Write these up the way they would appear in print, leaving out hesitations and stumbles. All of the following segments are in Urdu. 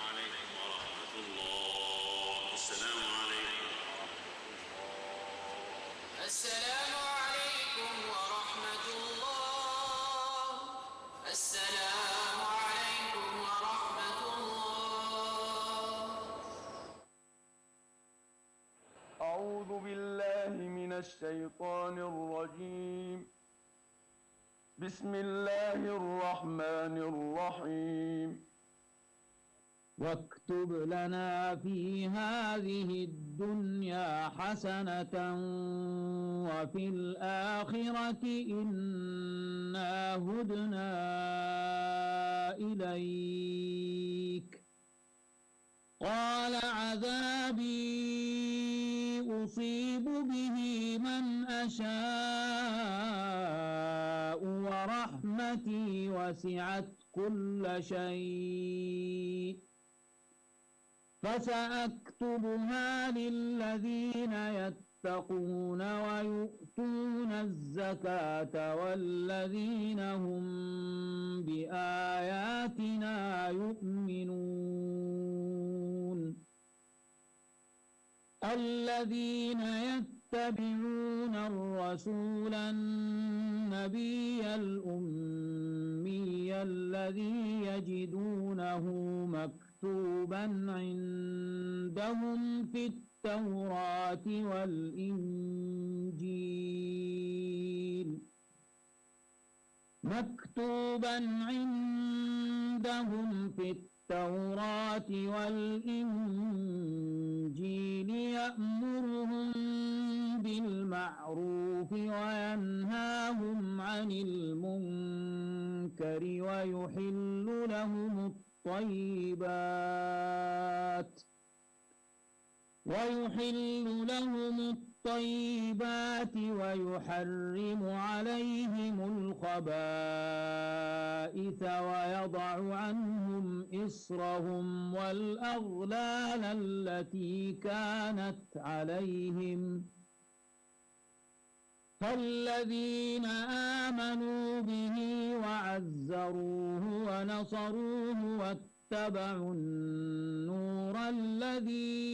عليكم ورحمة الله. السلام عليكم. السلام عليكم ورحمة الله. السلام عليكم ورحمة الله. أعوذ بالله من الشيطان الرجيم. بسم الله الرحمن الرحيم. واكتب لنا في هذه الدنيا حسنة وفي الآخرة إنا هدنا إليك. قال عذابي أصيب به من أشاء ورحمتي وسعت كل شيء فسأكتبها للذين يتقون ويؤتون الزكاة والذين هم بآياتنا يؤمنون. الذين يتبعون الرسول النبي الأمي الذي يجدونه مكتوبا عندهم في التوراة والإنجيل التوراة والإنجيل يأمرهم بالمعروف وينهاهم عن المنكر ويحل لهم الطيبات ويحرم عليهم الخبائث ويضع عنهم إصرهم والأغلال التي كانت عليهم. فالذين آمنوا به وعزروه ونصروه واتبعوا النور الذي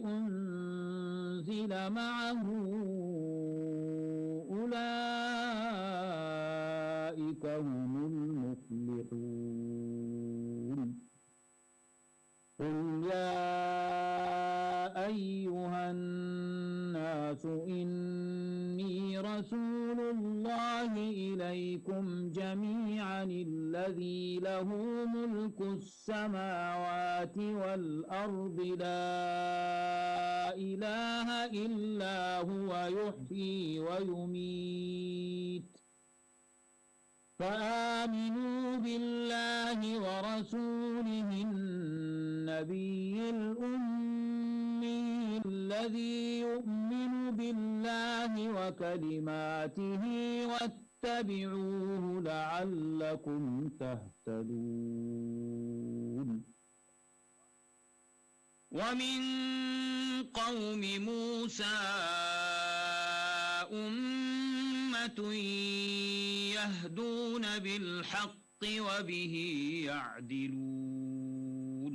أنزل معه أولئك هم المفلحون. قل يا أيها الناس إني رسول الله إليكم جميعا الذي له ملك السماوات والأرض لا إله إلا هو يحيي ويميت. فآمنوا بالله ورسوله النبي الأمي الذي يؤمن بالله وكلماته واتبعوه لعلكم تهتدون. ومن قوم موسى أمة يهدون بالحق وبه يعدلون.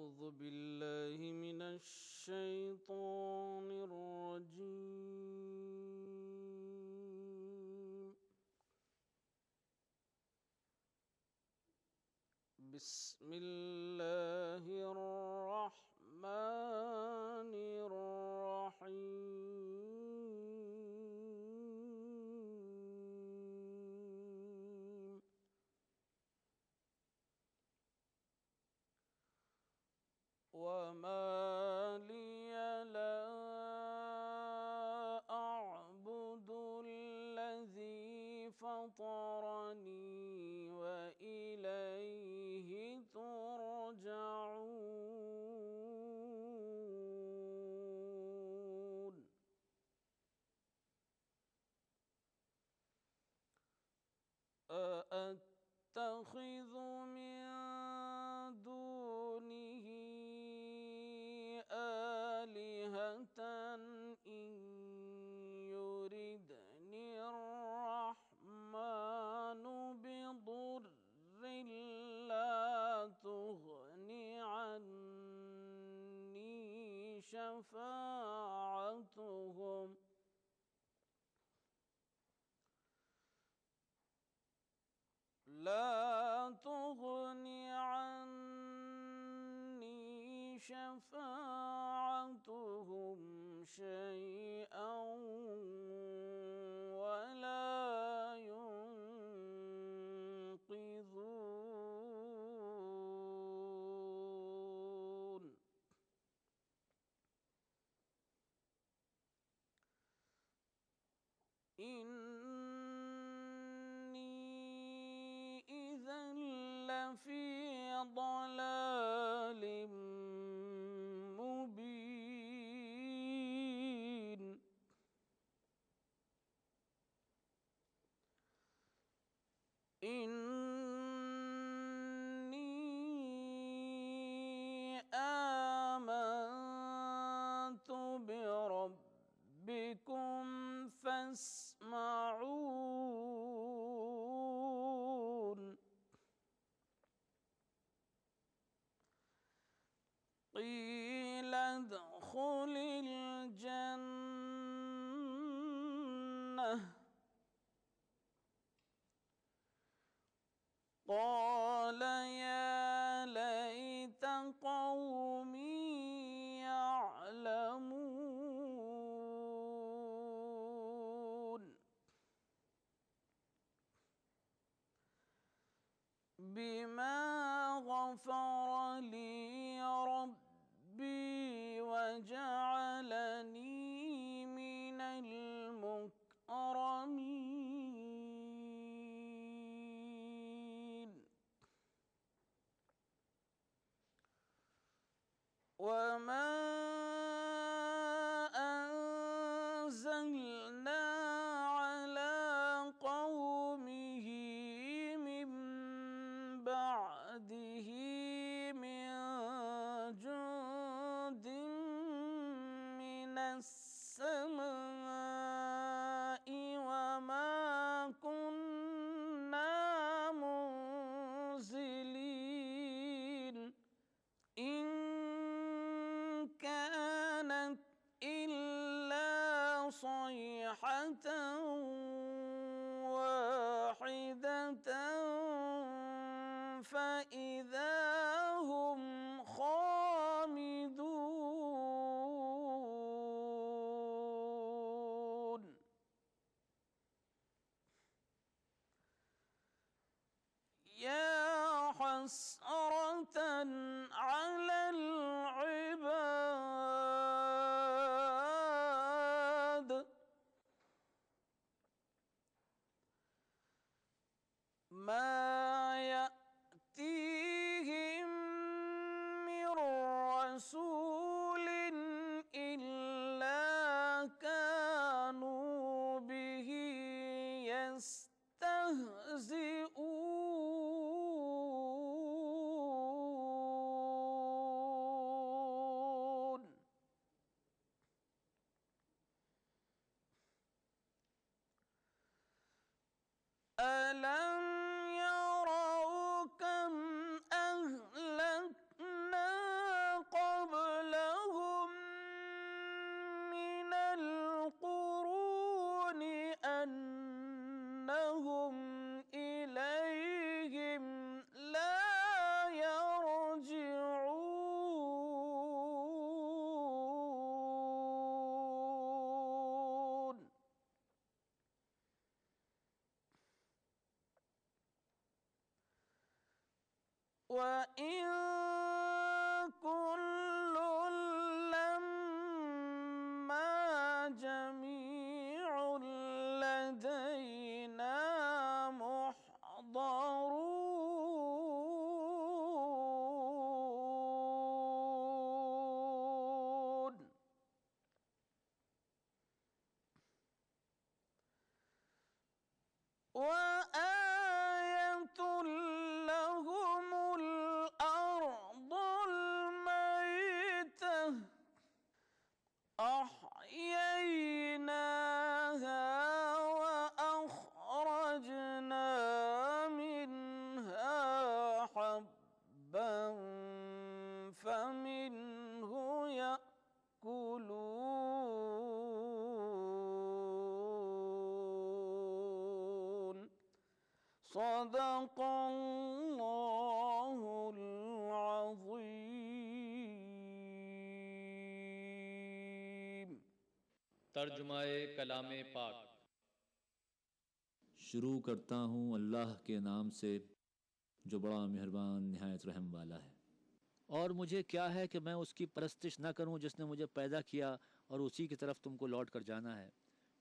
أعوذ بالله من الشيطان الرجيم. بسم الله الرحمن الرحيم. وما لي لا أعبد الذي فطرني وإليه ترجعون. أأتخذ من دونه آلهة إن يردني الرحمن بضر لا تغن عني شفاعتهم لا تغن عني شفاعتهم شيئا ولا ينقذون. إني إذا لفي ضلال مبين. إني آمنت بربكم فاسمعون. قيل ادخل الجنة قال يا ليت قومي يعلمون. بما غفر لي ربي وجعلني من المكرمين. وما أنزلنا على قومه من بعده من جند من السماء وما كنا منزلين. إن كانت إلا صيحة واحدة فإذا هم خامدون. يا حسرة على العباد صدق اللہ العظیم۔ ترجمہ کلام پاک۔ شروع کرتا ہوں اللہ کے نام سے جو بڑا مہربان نہایت رحم والا ہے۔ اور مجھے کیا ہے کہ میں اس کی پرستش نہ کروں جس نے مجھے پیدا کیا اور اسی کی طرف تم کو لوٹ کر جانا ہے۔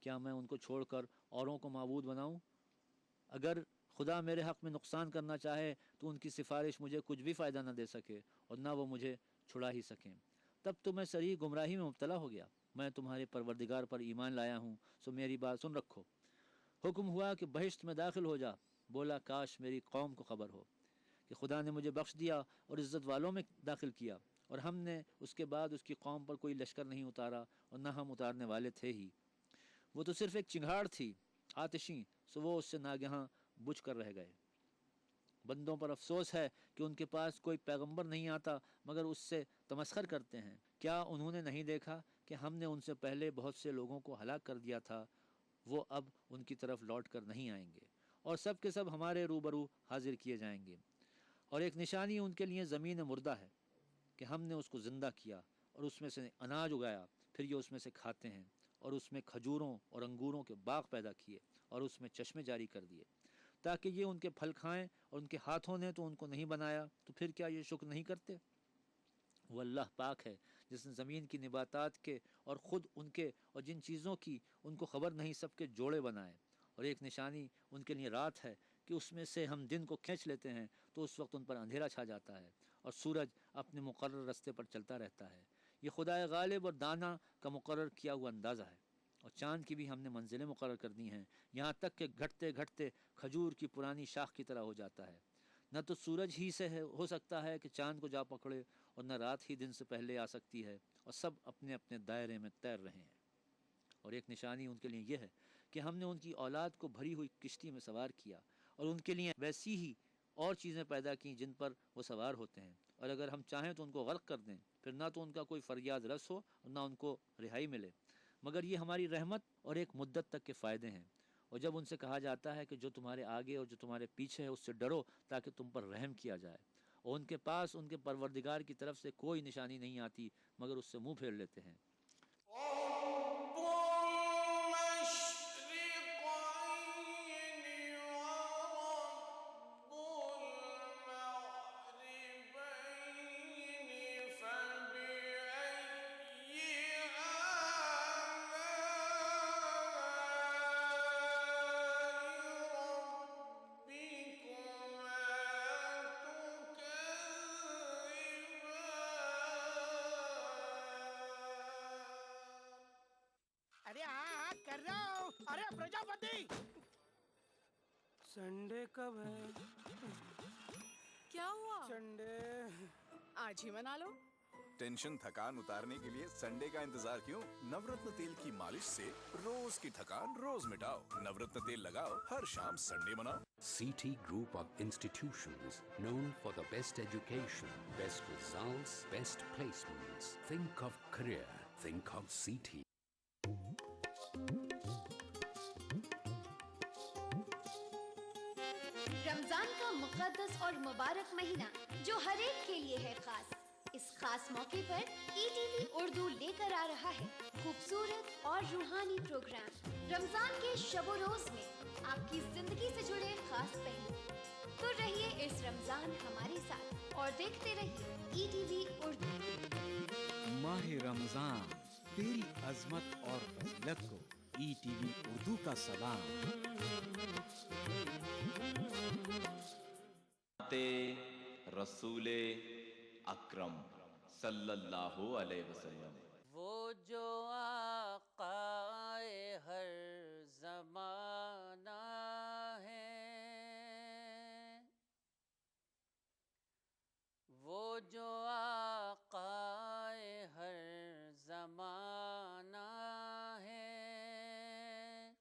کیا میں ان کو چھوڑ کر اوروں کو معبود بناؤں؟ اگر خدا میرے حق میں نقصان کرنا چاہے تو ان کی سفارش مجھے کچھ بھی فائدہ نہ دے سکے اور نہ وہ مجھے چھڑا ہی سکیں۔ تب تو میں صریح گمراہی میں مبتلا ہو گیا۔ میں تمہارے پروردگار پر ایمان لایا ہوں، سو میری بات سن رکھو۔ حکم ہوا کہ بہشت میں داخل ہو جا۔ بولا کاش میری قوم کو خبر ہو کہ خدا نے مجھے بخش دیا اور عزت والوں میں داخل کیا، اور ہم نے اس کے بعد اس کی قوم پر کوئی لشکر نہیں اتارا اور نہ ہم اتارنے والے تھے ہی۔ وہ تو صرف ایک چنگھاڑ تھی آتشیں، سو وہ اس سے ناگہاں بجھ کر رہ گئے۔ بندوں پر افسوس ہے کہ ان کے پاس کوئی پیغمبر نہیں آتا مگر اس سے تمسخر کرتے ہیں۔ کیا انہوں نے نہیں دیکھا کہ ہم نے ان سے پہلے بہت سے لوگوں کو ہلاک کر دیا تھا؟ وہ اب ان کی طرف لوٹ کر نہیں آئیں گے اور سب کے سب ہمارے روبرو حاضر کیے جائیں گے۔ اور ایک نشانی ان کے لیے زمین مردہ ہے کہ ہم نے اس کو زندہ کیا اور اس میں سے اناج اگایا، پھر یہ اس میں سے کھاتے ہیں، اور اس میں کھجوروں اور انگوروں کے باغ پیدا کیے اور اس میں چشمے جاری کر دیے تاکہ یہ ان کے پھل کھائیں، اور ان کے ہاتھوں نے تو ان کو نہیں بنایا، تو پھر کیا یہ شکر نہیں کرتے؟ وہ اللہ پاک ہے جس نے زمین کی نباتات کے اور خود ان کے اور جن چیزوں کی ان کو خبر نہیں سب کے جوڑے بنائے۔ اور ایک نشانی ان کے لیے رات ہے کہ اس میں سے ہم دن کو کھینچ لیتے ہیں تو اس وقت ان پر اندھیرا چھا جاتا ہے اور سورج اپنے مقرر راستے پر چلتا رہتا ہے۔ یہ خدائے غالب اور دانا کا مقرر کیا ہوا اندازہ ہے۔ اور چاند کی بھی ہم نے منزلیں مقرر کر دی ہیں، یہاں تک کہ گھٹتے گھٹتے کھجور کی پرانی شاخ کی طرح ہو جاتا ہے۔ نہ تو سورج ہی سے ہو سکتا ہے کہ چاند کو جا پکڑے، اور نہ رات ہی دن سے پہلے آ سکتی ہے، اور سب اپنے اپنے دائرے میں تیر رہے ہیں۔ اور ایک نشانی ان کے لیے یہ ہے کہ ہم نے ان کی اولاد کو بھری ہوئی کشتی میں سوار کیا اور ان کے لیے ویسی ہی اور چیزیں پیدا کی جن پر وہ سوار ہوتے ہیں، اور اگر ہم چاہیں تو ان کو غرق کر دیں، پھر نہ تو ان کا کوئی فریاد رس ہو اور نہ ان کو رہائی ملے، مگر یہ ہماری رحمت اور ایک مدت تک کے فائدے ہیں۔ اور جب ان سے کہا جاتا ہے کہ جو تمہارے آگے اور جو تمہارے پیچھے ہے اس سے ڈرو تاکہ تم پر رحم کیا جائے، اور ان کے پاس ان کے پروردگار کی طرف سے کوئی نشانی نہیں آتی مگر اس سے منہ پھیر لیتے ہیں۔ سنڈے کب ہے؟ کیا ہوا؟ سنڈے آج ہی منا لو۔ ٹینشن تھکان اتارنے کے لیے سنڈے کا انتظار کیوں؟ نورتن تیل کی مالش سے روز کی تھکان روز مٹاؤ۔ نورتن تیل لگاؤ، ہر شام Sunday مناؤ۔ CT Group of Institutions, known for the best education, best results, best placements. Think of career. Think of CT. رمضان کا مقدس اور مبارک مہینہ جو ہر ایک کے لیے ہے خاص، اس خاص موقع پر ETV اردو لے کر آ رہا ہے خوبصورت اور روحانی پروگرام۔ رمضان کے شب و روز میں آپ کی زندگی سے جڑے خاص پہلو، تو رہیے اس رمضان ہمارے ساتھ اور دیکھتے رہیے ETV اردو۔ ماہ رمضان تیری عظمت اور فضیلت کو ETV اردو کا سلام۔ رسول اکرم صلی اللہ علیہ وسلم۔ وہ جو آقائے ہر زمانہ ہے، وہ جو آقائے ہر زمانہ ہے،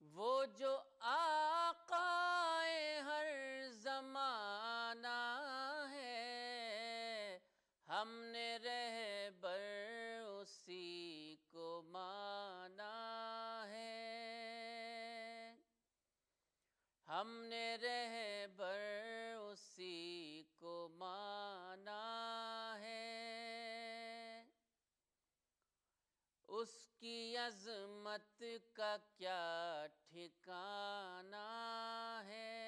وہ جو آقائے ہر زمانہ ہے، ہم نے رہبر اسی کو مانا ہے۔ ہم نے رہبر اسی کو مانا ہے، اس کی عظمت کا کیا ٹھکانہ ہے،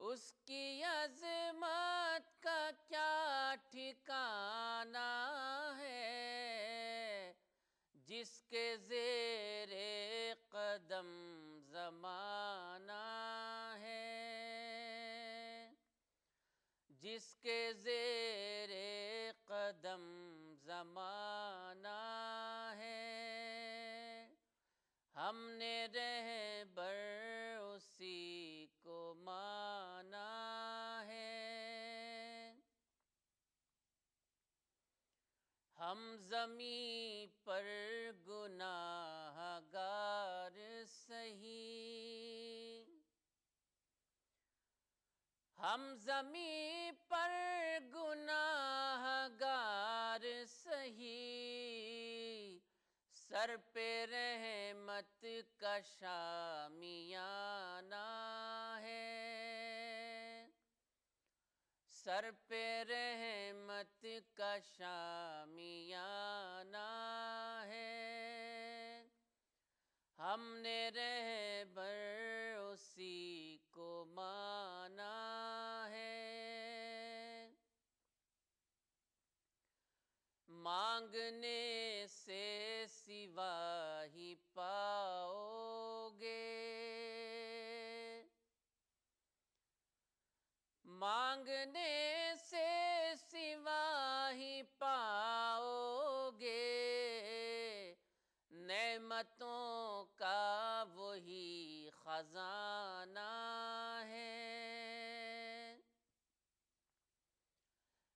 اس کی عظمت کا کیا ٹھکانہ ہے، جس کے زیر قدم زمانہ ہے، جس کے زیر قدم زمانہ ہے، ہم نے رہبر اسی کو مانا ہے، ہم زمیں پر گناہ گار سہی، ہم زمیں پر گناہ گار سہی، سر پہ رحمت کا شامیانہ ہے، سر پہ رحمت کا شامیانہ ہے، ہم نے رہبر اسی کو مانا ہے، مانگنے سے سوا ہی پاؤ گے، مانگنے سے سوا ہی پاؤ گے، نعمتوں کا وہی خزانہ ہے،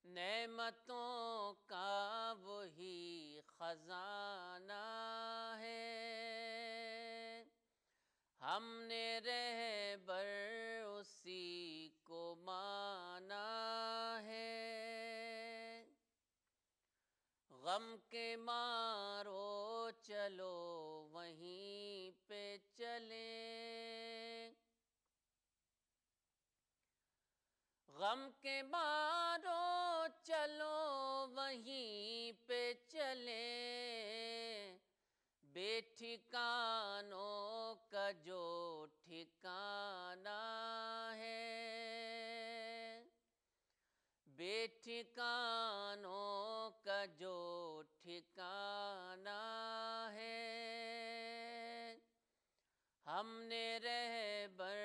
نعمتوں کا وہی خزانہ ہے، ہم نے رہبر اسی کو مانا ہے، غم کے مارو چلو وہیں پہ چلیں، غم کے مارو چلو وہیں پہ چلیں، بے ٹھکانوں کا جو ٹھکانہ ہے، بے ٹھکانوں کا جو ٹھکانہ ہے، ہم نے رہبر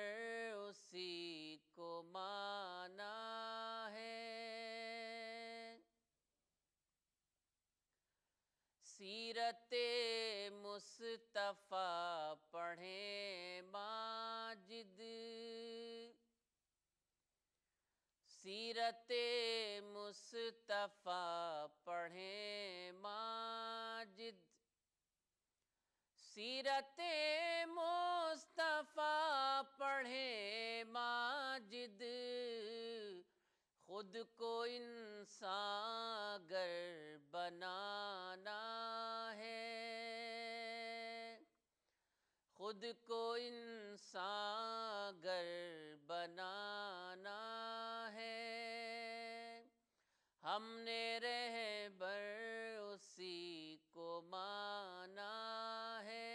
اسی کو مانا ہے، سیرت مصطفیٰ پڑھیں ماجد، سیرت مصطفیٰ پڑھیں ماجد، سیرت مصطفیٰ پڑھیں ماجد، خود کو انسان گر بنانا ہے، خود کو انسان گر بنانا ہے، ہم نے رہبر اسی کو مانا ہے،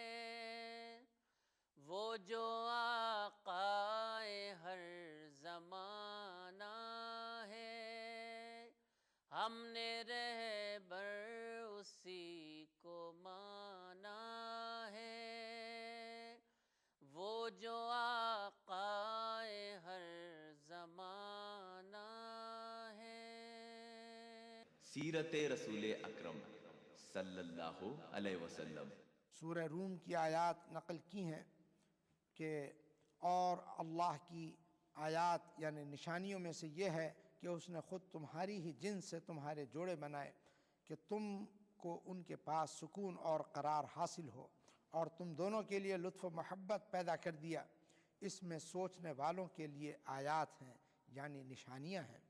وہ جو آقائے ہر زمانہ ہے، ہم نے رہبر اسی کو مانا ہے، وہ جو آقائے ہر زمانہ ہے۔ سیرت رسول اکرم صلی اللہ علیہ وسلم۔ سورہ روم کی آیات نقل کی ہیں کہ اور اللہ کی آیات یعنی نشانیوں میں سے یہ ہے کہ اس نے خود تمہاری ہی جنس سے تمہارے جوڑے بنائے کہ تم کو ان کے پاس سکون اور قرار حاصل ہو، اور تم دونوں کے لیے لطف و محبت پیدا کر دیا، اس میں سوچنے والوں کے لیے آیات ہیں یعنی نشانیاں ہیں،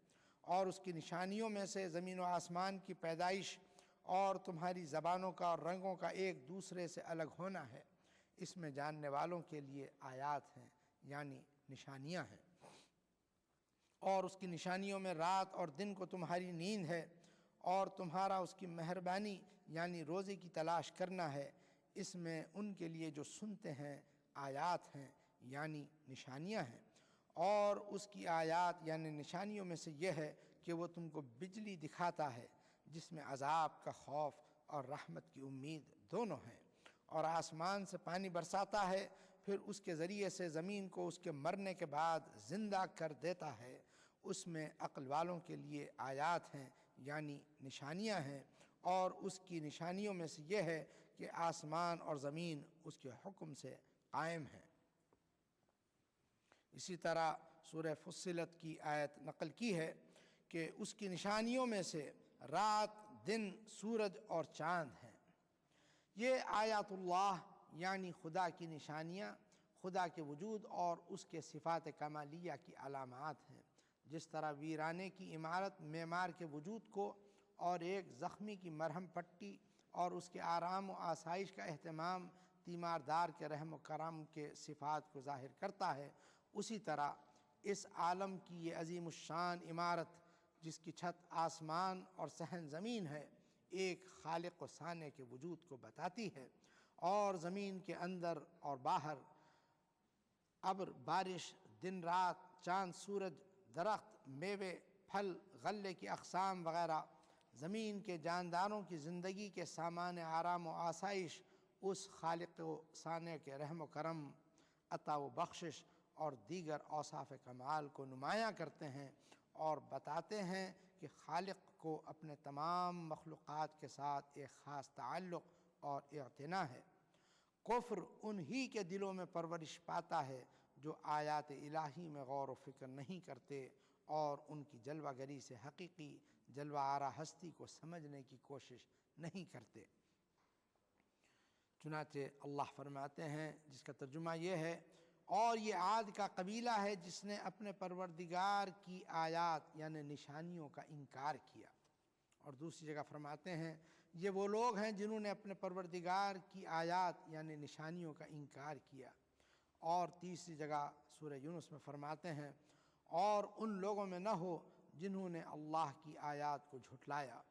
اور اس کی نشانیوں میں سے زمین و آسمان کی پیدائش اور تمہاری زبانوں کا اور رنگوں کا ایک دوسرے سے الگ ہونا ہے، اس میں جاننے والوں کے لیے آیات ہیں یعنی نشانیاں ہیں، اور اس کی نشانیوں میں رات اور دن کو تمہاری نیند ہے اور تمہارا اس کی مہربانی یعنی روزی کی تلاش کرنا ہے، اس میں ان کے لیے جو سنتے ہیں آیات ہیں یعنی نشانیاں ہیں۔ اور اس کی آیات یعنی نشانیوں میں سے یہ ہے کہ وہ تم کو بجلی دکھاتا ہے جس میں عذاب کا خوف اور رحمت کی امید دونوں ہیں، اور آسمان سے پانی برساتا ہے، پھر اس کے ذریعے سے زمین کو اس کے مرنے کے بعد زندہ کر دیتا ہے، اس میں عقل والوں کے لیے آیات ہیں یعنی نشانیاں ہیں۔ اور اس کی نشانیوں میں سے یہ ہے کہ آسمان اور زمین اس کے حکم سے قائم ہیں۔ اسی طرح سورہ فصلت کی آیت نقل کی ہے کہ اس کی نشانیوں میں سے رات، دن، سورج اور چاند ہیں۔ یہ آیات اللہ یعنی خدا کی نشانیاں خدا کے وجود اور اس کے صفات کمالیہ کی علامات ہیں۔ جس طرح ویرانے کی عمارت معمار کے وجود کو اور ایک زخمی کی مرہم پٹی اور اس کے آرام و آسائش کا اہتمام تیماردار کے رحم و کرم کے صفات کو ظاہر کرتا ہے، اسی طرح اس عالم کی یہ عظیم الشان عمارت جس کی چھت آسمان اور صحن زمین ہے، ایک خالق و صانع کے وجود کو بتاتی ہے، اور زمین کے اندر اور باہر ابر، بارش، دن رات، چاند، سورج، درخت، میوے، پھل، غلے کی اقسام وغیرہ، زمین کے جانداروں کی زندگی کے سامان آرام و آسائش اس خالق و صانع کے رحم و کرم، عطا و بخشش اور دیگر اوصاف کمال کو نمایاں کرتے ہیں اور بتاتے ہیں کہ خالق کو اپنے تمام مخلوقات کے ساتھ ایک خاص تعلق اور اعتنا ہے۔ کفر انہی کے دلوں میں پرورش پاتا ہے جو آیات الہی میں غور و فکر نہیں کرتے اور ان کی جلوہ گری سے حقیقی جلوہ آرا ہستی کو سمجھنے کی کوشش نہیں کرتے۔ چنانچہ اللہ فرماتے ہیں جس کا ترجمہ یہ ہے، اور یہ عاد کا قبیلہ ہے جس نے اپنے پروردگار کی آیات یعنی نشانیوں کا انکار کیا۔ اور دوسری جگہ فرماتے ہیں یہ وہ لوگ ہیں جنہوں نے اپنے پروردگار کی آیات یعنی نشانیوں کا انکار کیا۔ اور تیسری جگہ سورہ یونس میں فرماتے ہیں اور ان لوگوں میں نہ ہو جنہوں نے اللہ کی آیات کو جھٹلایا۔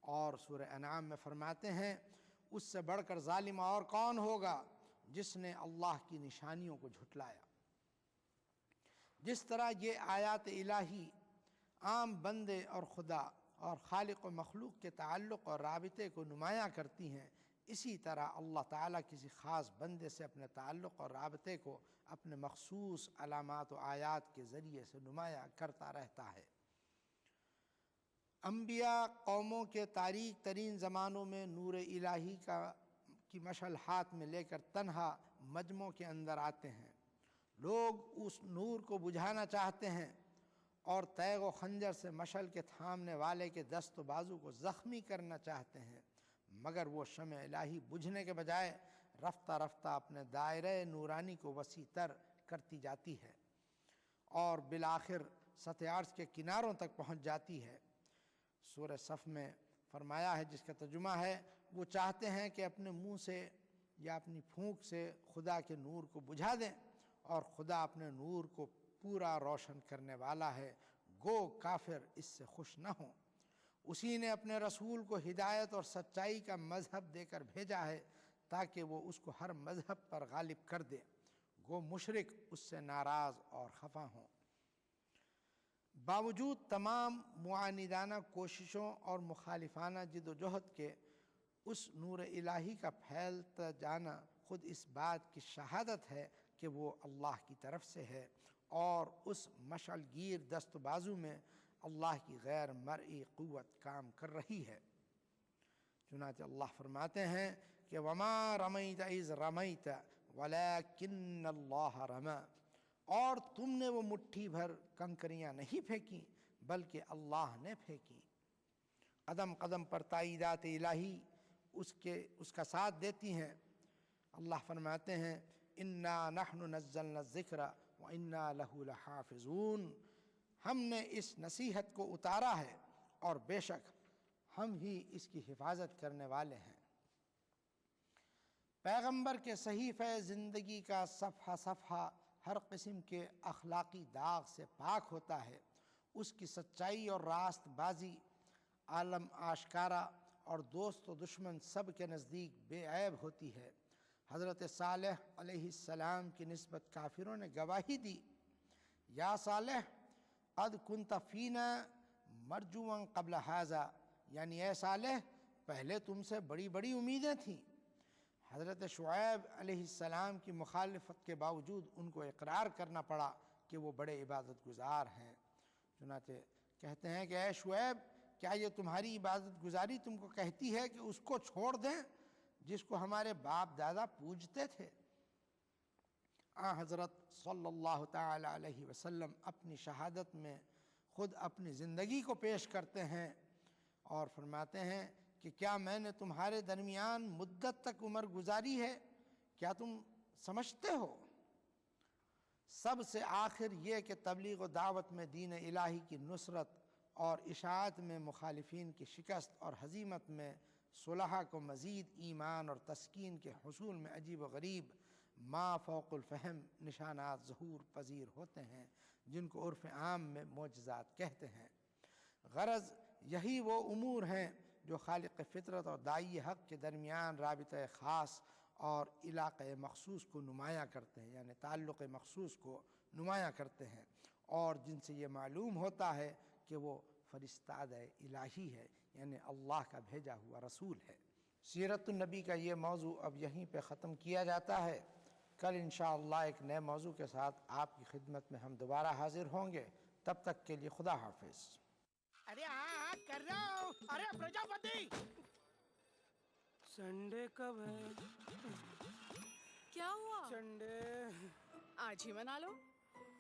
اور سورہ انعام میں فرماتے ہیں اس سے بڑھ کر ظالم اور کون ہوگا جس نے اللہ کی نشانیوں کو جھٹلایا۔ جس طرح یہ آیات الہی عام بندے اور خدا اور خالق و مخلوق کے تعلق اور رابطے کو نمایاں کرتی ہیں، اسی طرح اللہ تعالیٰ کسی خاص بندے سے اپنے تعلق اور رابطے کو اپنے مخصوص علامات و آیات کے ذریعے سے نمایاں کرتا رہتا ہے۔ انبیاء قوموں کے تاریک ترین زمانوں میں نور الہی کی مشعل ہاتھ میں لے کر تنہا مجمع کے اندر آتے ہیں۔ لوگ اس نور کو بجھانا چاہتے ہیں اور تیغ و خنجر سے مشعل کے تھامنے والے کے دست و بازو کو زخمی کرنا چاہتے ہیں، مگر وہ شمع الہی بجھنے کے بجائے رفتہ رفتہ اپنے دائرہ نورانی کو وسیع تر کرتی جاتی ہے اور بالآخر سطح عرش کے کناروں تک پہنچ جاتی ہے۔ سورہ صف میں فرمایا ہے جس کا ترجمہ ہے، وہ چاہتے ہیں کہ اپنے منہ سے یا اپنی پھونک سے خدا کے نور کو بجھا دیں، اور خدا اپنے نور کو پورا روشن کرنے والا ہے، گو کافر اس سے خوش نہ ہوں۔ اسی نے اپنے رسول کو ہدایت اور سچائی کا مذہب دے کر بھیجا ہے تاکہ وہ اس کو ہر مذہب پر غالب کر دے، گو مشرک اس سے ناراض اور خفا ہوں۔ باوجود تمام معاندانہ کوششوں اور مخالفانہ جد و جہد کے، اس نور الہی کا پھیلتا جانا خود اس بات کی شہادت ہے کہ وہ اللہ کی طرف سے ہے، اور اس مشعل گیر دست و بازو میں اللہ کی غیر مرئی قوت کام کر رہی ہے۔ چنانچہ اللہ فرماتے ہیں کہ وَمَا رَمَيْتَ إِذْ رَمَيْتَ وَلَكِنَّ اللَّهَ رَمَى، اور تم نے وہ مٹھی بھر کنکریاں نہیں پھینکیں بلکہ اللہ نے پھینکی۔ قدم قدم پر تائیدات الہی اس کا ساتھ دیتی ہیں۔ اللہ فرماتے ہیں اِنَّا نَحْنُ نَزَّلْنَا الذِّكْرَ وَإِنَّا لَهُ لَحَافِظُونَ، ہم نے اس نصیحت کو اتارا ہے اور بے شک ہم ہی اس کی حفاظت کرنے والے ہیں۔ پیغمبر کے صحیفہ زندگی کا صفحہ صفحہ ہر قسم کے اخلاقی داغ سے پاک ہوتا ہے، اس کی سچائی اور راست بازی عالم آشکارا اور دوست و دشمن سب کے نزدیک بے عیب ہوتی ہے۔ حضرت صالح علیہ السلام کی نسبت کافروں نے گواہی دی، یا صالح قد کنت فینا مرجوا قبل ھذا، یعنی اے صالح پہلے تم سے بڑی بڑی امیدیں تھیں۔ حضرت شعیب علیہ السلام کی مخالفت کے باوجود ان کو اقرار کرنا پڑا کہ وہ بڑے عبادت گزار ہیں۔ چنانچہ کہتے ہیں کہ اے شعیب کیا یہ تمہاری عبادت گزاری تم کو کہتی ہے کہ اس کو چھوڑ دیں جس کو ہمارے باپ دادا پوجتے تھے؟ حضرت صلی اللہ تعالی علیہ وسلم اپنی شہادت میں خود اپنی زندگی کو پیش کرتے ہیں اور فرماتے ہیں کہ کیا میں نے تمہارے درمیان مدت تک عمر گزاری ہے، کیا تم سمجھتے ہو؟ سب سے آخر یہ کہ تبلیغ و دعوت میں دین الہی کی نصرت اور اشاعت میں مخالفین کی شکست اور ہزیمت میں صلحاء کو مزید ایمان اور تسکین کے حصول میں عجیب و غریب ما فوق الفہم نشانات ظہور پذیر ہوتے ہیں، جن کو عرف عام میں معجزات کہتے ہیں۔ غرض یہی وہ امور ہیں جو خالق فطرت اور داعی حق کے درمیان رابطہ خاص اور علاقہ مخصوص کو نمایاں کرتے ہیں، یعنی تعلق مخصوص کو نمایاں کرتے ہیں، اور جن سے یہ معلوم ہوتا ہے کہ وہ فرستادہ الہی ہے، یعنی اللہ کا بھیجا ہوا رسول ہے۔ سیرت النبی کا یہ موضوع اب یہیں پہ ختم کیا جاتا ہے۔ کل انشاءاللہ ایک نئے موضوع کے ساتھ آپ کی خدمت میں ہم دوبارہ حاضر ہوں گے، تب تک کے لیے خدا حافظ۔ ارے ہاں کر رہا ہوں۔ ارے پرجاپتی سنڈے کب ہے؟ کیا ہوا؟ سنڈے آج ہی منا لو۔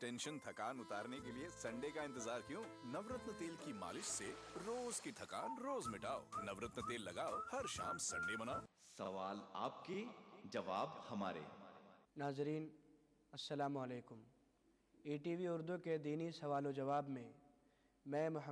ٹینشن تھکان اتارنے کے لیے سنڈے کا انتظار کیوں؟ نورتن تیل کی مالش سے روز کی تھکان روز مٹاؤ۔ نورتن تیل لگاؤ، ہر شام سنڈے مناؤ۔ سوال آپ کے، جواب ہمارے۔ ناظرین السلام علیکم۔ ETV اردو کے دینی سوال و جواب میں میں محمد